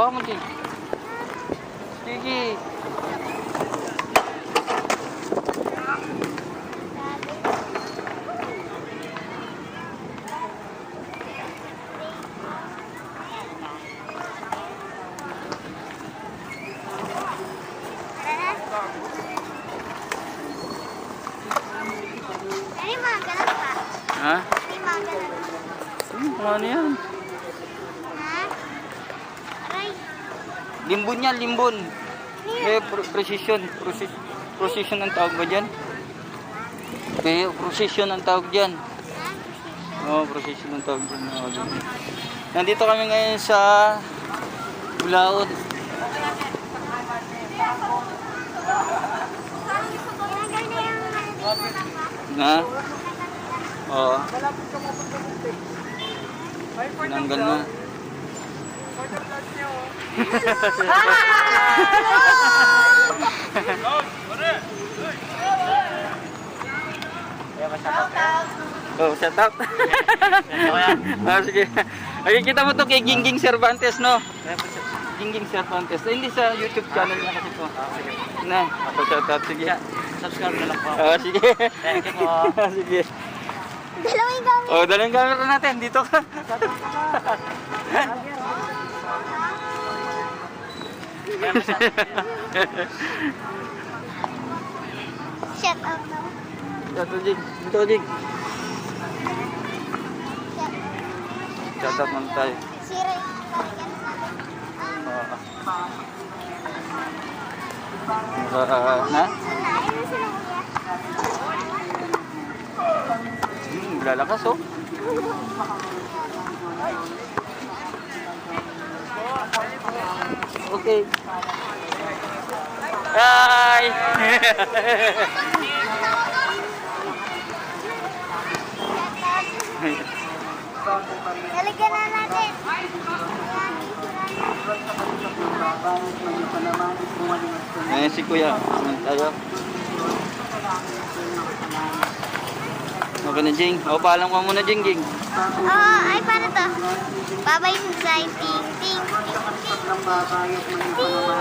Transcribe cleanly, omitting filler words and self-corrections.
Baka mo, Jing. Sige. Ha? Ano yan? Ha? Aray. Limbon yan, limbon. Precision. Precision ang tawag ba dyan? Precision ang tawag dyan. Oo, precision ang tawag dyan. Nandito kami ngayon sa Bulaod. Na? Oo. Tinanggal na. Oh, shout out. Sige. Ay, kita mo to kay Gingging Cervantes, no? Gingging Cervantes. Hindi sa YouTube channel niya kasi po. Na, ako shout out. Sige. Subscribe na lang po. Sige. Thank you po. Sige. Dalawang gamit. Oh, dalawang camera natin. Dito ka. Shout out na. Dito, Jing. Dito, Jing. Shout out naman tayo. Si Ray. Na? Sanayin mo sila kuya. Lalakas, oh. Okay. Hi! Lalagyan na natin. Ayan si Kuya. Ayan tayo. Okay na, Jing. O, paalam ka muna, Jing, Jing. Oo, ay paano to? Babay sa ting, ting, ting, ting. Ting.